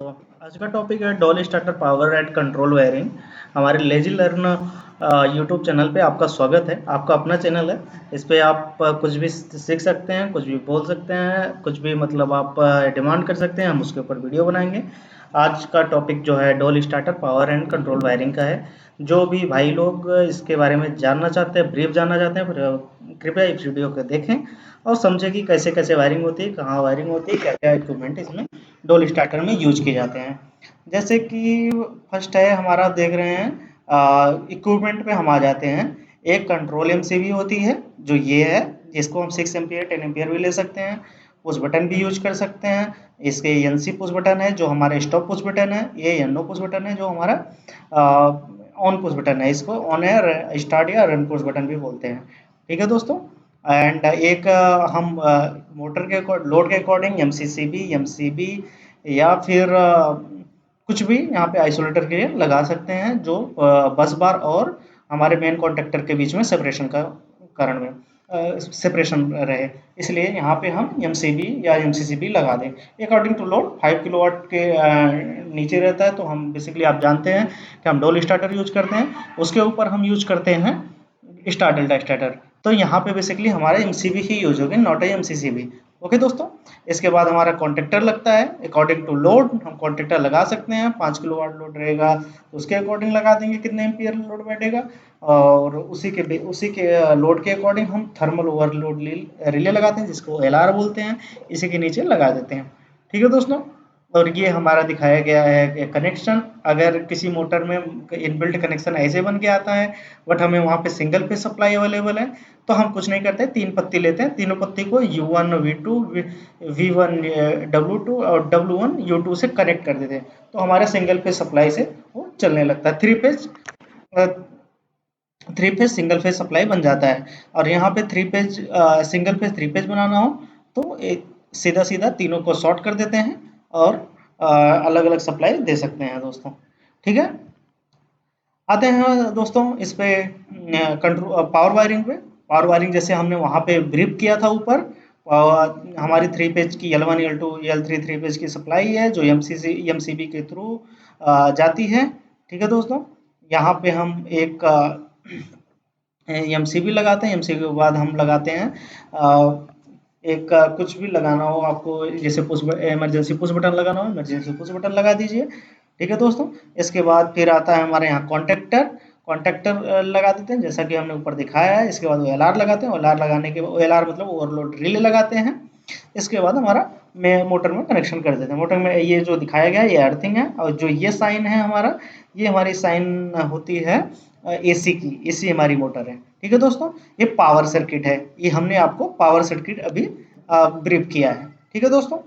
तो आज का टॉपिक है doll starter power and control wiring. हमारे लेजी लर्न यूट्यूब चैनल पे आपका स्वागत है। आपका अपना चैनल है। इस पे आप कुछ भी सीख सकते हैं, कुछ भी बोल सकते हैं, कुछ भी मतलब आप डिमांड कर सकते हैं, हम उसके ऊपर वीडियो बनाएंगे। आज का टॉपिक जो है doll starter power and control wiring का है। जो भी भाई लोग इसके बारे में जानना चाहते हैं, ब्रीफ जानना चाहते हैं, कृपया इस वीडियो को देखें और समझें कि कैसे कैसे वायरिंग होती है, कहाँ वायरिंग होती है, क्या क्या इक्विपमेंट इसमें डोल स्टार्टर में यूज किए जाते हैं। जैसे कि फर्स्ट है हमारा, देख रहे हैं इक्विपमेंट पे हम आ जाते हैं। एक कंट्रोल एमसीबी होती है जो ये है, जिसको हम 6 एम्पियर 10 एम्पियर भी ले सकते हैं। पुश बटन भी यूज कर सकते हैं। इसके एनसी पुश बटन है जो हमारे स्टॉप पुश बटन है। ये एनओ पुश बटन है जो हमारा ऑन पुश बटन है। इसको ऑन एयर स्टार्ट या रन पुश बटन भी बोलते हैं। ठीक है दोस्तों। एंड एक हम मोटर के लोड के अकॉर्डिंग एमसीसीबी एमसीबी या फिर कुछ भी यहाँ पे आइसोलेटर के लिए लगा सकते हैं जो बस बार और हमारे मेन कॉन्टेक्टर के बीच में सेपरेशन का कारण में सेपरेशन रहे, इसलिए यहाँ पे हम एमसीबी या एमसीसीबी लगा दें। अकॉर्डिंग टू लोड 5 किलोवाट के नीचे रहता है तो हम बेसिकली आप जानते हैं कि हम डोल स्टार्टर यूज करते हैं। उसके ऊपर हम यूज करते हैं स्टार डेल्टा स्टार्टर। तो यहाँ पे बेसिकली हमारे एमसीबी ही यूज होगी, नॉट ए एमसीसीबी। ओके दोस्तों। इसके बाद हमारा कॉन्टेक्टर लगता है। अकॉर्डिंग टू लोड हम कॉन्टेक्टर लगा सकते हैं। 5 किलोवाट लोड रहेगा तो उसके अकॉर्डिंग लगा देंगे कितने एम्पियर लोड बैठेगा, और उसी के लोड के अकॉर्डिंग हम थर्मल ओवरलोड रिले लगाते हैं, जिसको एलआर बोलते हैं। इसी के नीचे लगा देते हैं। ठीक है दोस्तों। और ये हमारा दिखाया गया है कनेक्शन। अगर किसी मोटर में इनबिल्ट कनेक्शन ऐसे बन के आता है बट हमें वहाँ पे सिंगल फेज सप्लाई अवेलेबल है, तो हम कुछ नहीं करते, 3 पत्ती लेते हैं। तीनों पत्ती को U1 V2 V1 W2 और W1 U2 से कनेक्ट कर देते हैं, तो हमारे सिंगल फेज सप्लाई से वो चलने लगता है। Three phase single phase supply बन जाता है। और यहाँ पे three phase single phase three phase बनाना हो तो सीधा सीधा तीनों को शॉर्ट कर देते हैं और अलग अलग सप्लाई दे सकते हैं दोस्तों। ठीक है। आते हैं दोस्तों इस पे कंट्रोल पावर वायरिंग पे। पावर वायरिंग जैसे हमने वहाँ पे ब्रीफ किया था ऊपर, हमारी 3 पेज की L1 L2 L3 3 पेज की सप्लाई है जो एमसीबी के थ्रू जाती है। ठीक है दोस्तों। यहाँ पे हम एक एमसीबी लगाते हैं। एमसीबी के बाद हम लगाते हैं एक कुछ भी लगाना हो आपको, जैसे पुश इमरजेंसी पुश बटन लगाना हो, इमरजेंसी पुश बटन लगा दीजिए। ठीक है दोस्तों। इसके बाद फिर आता है हमारे यहाँ कॉन्टेक्टर। कॉन्टेक्टर लगा देते हैं जैसा कि हमने ऊपर दिखाया है। इसके बाद एलआर लगाते हैं। एलआर लगाने के एलआर मतलब ओवरलोड रिले लगाते हैं। इसके बाद हमारा मोटर में कनेक्शन कर देते हैं। मोटर में ये जो दिखाया गया है ये अर्थिंग है, और जो ये साइन है हमारा, ये हमारी साइन होती है एसी की। एसी हमारी मोटर है। ठीक है दोस्तों। ये पावर सर्किट है। ये हमने आपको पावर सर्किट अभी ब्रीफ किया है। ठीक है दोस्तों।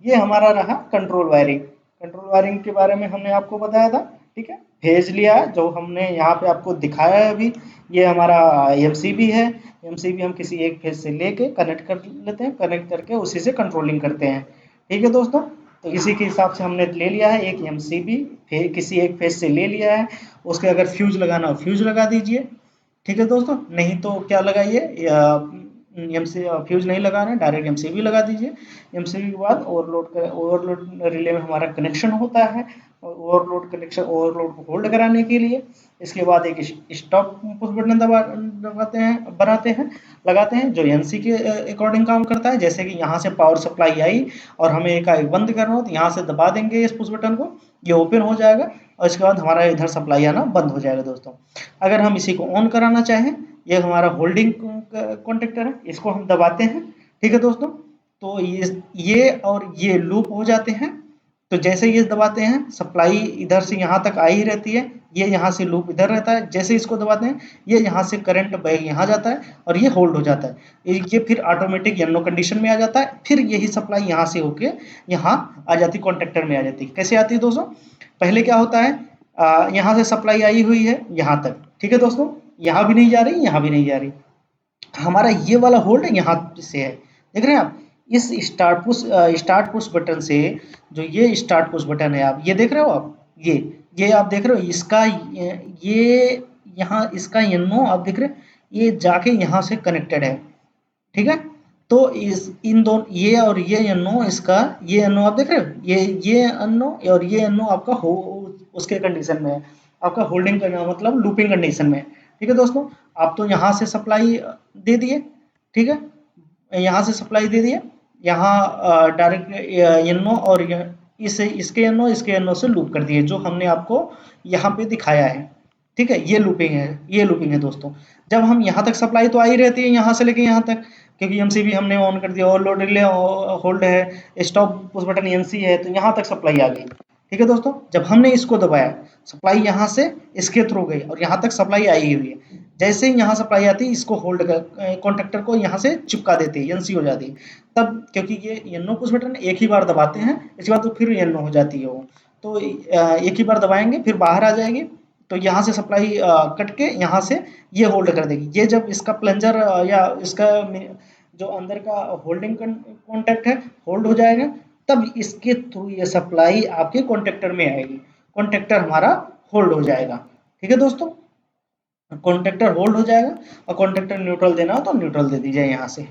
ये हमारा रहा कंट्रोल वायरिंग। कंट्रोल वायरिंग के बारे में हमने आपको बताया था। ठीक है। भेज लिया है जो हमने यहाँ पे आपको दिखाया है अभी। ये हमारा एमसीबी है। एमसीबी हम किसी एक फेज से लेके कनेक्ट कर लेते हैं, कनेक्ट करके उसी से कंट्रोलिंग करते हैं। ठीक है दोस्तों। तो इसी के हिसाब से हमने ले लिया है एक एमसीबी, किसी एक फेज से ले लिया है। उसके अगर फ्यूज लगाना हो फ्यूज लगा दीजिए। ठीक है दोस्तों। नहीं तो क्या लगाइए, एमसी फ्यूज नहीं लगाना है, डायरेक्ट एमसीबी लगा दीजिए। एमसीबी के बाद ओवरलोड रिले में हमारा कनेक्शन होता है। ओवरलोड को होल्ड कराने के लिए। इसके बाद एक स्टॉप पुश बटन दबाते हैं बनाते हैं लगाते हैं जो एनसी के अकॉर्डिंग काम करता है। जैसे कि यहाँ से पावर सप्लाई आई और हमें एकाएक बंद करना हो तो यहाँ से दबा देंगे इस पुश बटन को, ये ओपन हो जाएगा और इसके बाद हमारा इधर सप्लाई आना बंद हो जाएगा दोस्तों। अगर हम इसी को ऑन कराना चाहें, ये हमारा होल्डिंग कॉन्टेक्टर है, इसको हम दबाते हैं। ठीक है दोस्तों। तो ये और ये लूप हो जाते हैं। तो जैसे ये दबाते हैं सप्लाई इधर से यहाँ तक आई ही रहती है। ये यहाँ से लूप इधर रहता है। जैसे इसको दबाते हैं ये यहाँ से करंट बैग यहाँ जाता है और ये होल्ड हो जाता है। ये फिर ऑटोमेटिक येलो कंडीशन में आ जाता है। फिर यही सप्लाई यहाँ से होके यहाँ आ जाती, कॉन्टेक्टर में आ जाती। कैसे आती है दोस्तों? पहले क्या होता है, यहाँ से सप्लाई आई हुई है यहाँ तक। ठीक है दोस्तों। यहाँ भी नहीं जा रही, यहाँ भी नहीं जा रही। हमारा ये वाला होल्ड यहाँ से है, देख रहे हैं आप। इस स्टार्ट पुश बटन से, जो ये स्टार्ट पुश बटन है आप ये देख रहे हो आप, ये आप देख रहे हो इसका ये यहाँ इसका येनो आप देख रहे हैं, ये जाके यहाँ से कनेक्टेड है। ठीक है। तो इस इन दोनों ये और ये एनो इसका ये एनो आप देख रहे हो, ये एनो और ये एनो आपका हो उसके कंडीशन में है, आपका होल्डिंग करना मतलब लूपिंग कंडीशन में है। ठीक है दोस्तों, आप तो यहाँ से सप्लाई दे दिए, ठीक है, यहाँ से सप्लाई दे दिए, यहाँ डायरेक्ट एनो और इसे इसके एनो से लूप कर दिए जो हमने आपको यहाँ पे दिखाया है। ठीक है, ये लूपिंग है, ये लूपिंग है दोस्तों। जब हम यहाँ तक सप्लाई तो आई रहती है यहाँ से लेके यहाँ तक, क्योंकि एमसीबी हमने ऑन कर दिया, ओवरलोड रिले होल्ड है, स्टॉप पुश बटन एनसी है, तो यहाँ तक सप्लाई आ गई। ठीक है दोस्तों, जब हमने इसको दबाया, सप्लाई यहाँ से इसके थ्रू गई और यहाँ तक सप्लाई आई हुई है। जैसे ही यहाँ सप्लाई आती है, इसको होल्ड कर कॉन्ट्रेक्टर को यहाँ से चिपका देती है, एनसी हो जाती है। तब क्योंकि ये एनो पुश बटन एक ही बार दबाते हैं, इसके बाद तो फिर एनो हो जाती है वो, तो एक ही बार दबाएंगे फिर बाहर आ जाएगी, तो यहाँ से सप्लाई कट के यहाँ से ये होल्ड कर देगी। ये जब इसका प्लंजर या इसका जो अंदर का होल्डिंग कॉन्टैक्ट है होल्ड हो जाएगा, तब इसके थ्रू ये सप्लाई आपके कॉन्ट्रेक्टर में आएगी, कॉन्ट्रेक्टर हमारा होल्ड हो जाएगा। ठीक है दोस्तों, कॉन्ट्रेक्टर होल्ड हो जाएगा और कॉन्ट्रेक्टर न्यूट्रल देना हो तो न्यूट्रल दे दीजिए यहाँ से।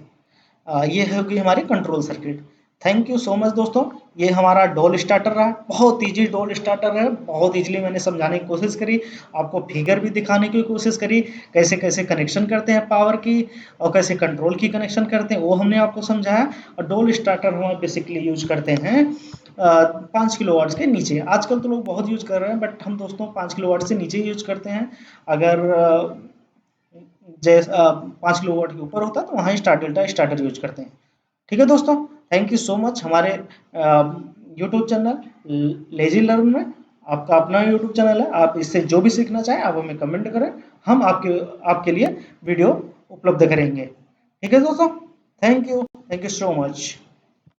ये होगी हमारी control circuit. Thank you so much दोस्तों, ये हमारा डोल स्टार्टर रहा, बहुत इजी डोल स्टार्टर है, बहुत इजीली मैंने समझाने की कोशिश करी, आपको फिगर भी दिखाने की कोशिश करी, कैसे कैसे कनेक्शन करते हैं पावर की और कैसे कंट्रोल की कनेक्शन करते हैं वो हमने आपको समझाया। और डोल स्टार्टर हम बेसिकली यूज करते हैं 5 किलोवाट्स के नीचे। आजकल तो लोग बहुत यूज कर रहे हैं, बट हम दोस्तों 5 किलोवाट से नीचे यूज करते हैं। अगर जैसे 5 किलोवाट के ऊपर होता है तो वहाँ स्टार्टर यूज करते हैं। ठीक है दोस्तों, थैंक यू सो मच। हमारे यूट्यूब चैनल लेजी लर्न में, आपका अपना यूट्यूब चैनल है, आप इससे जो भी सीखना चाहें आप हमें कमेंट करें, हम आपके लिए वीडियो उपलब्ध करेंगे। ठीक है दोस्तों, थैंक यू सो मच।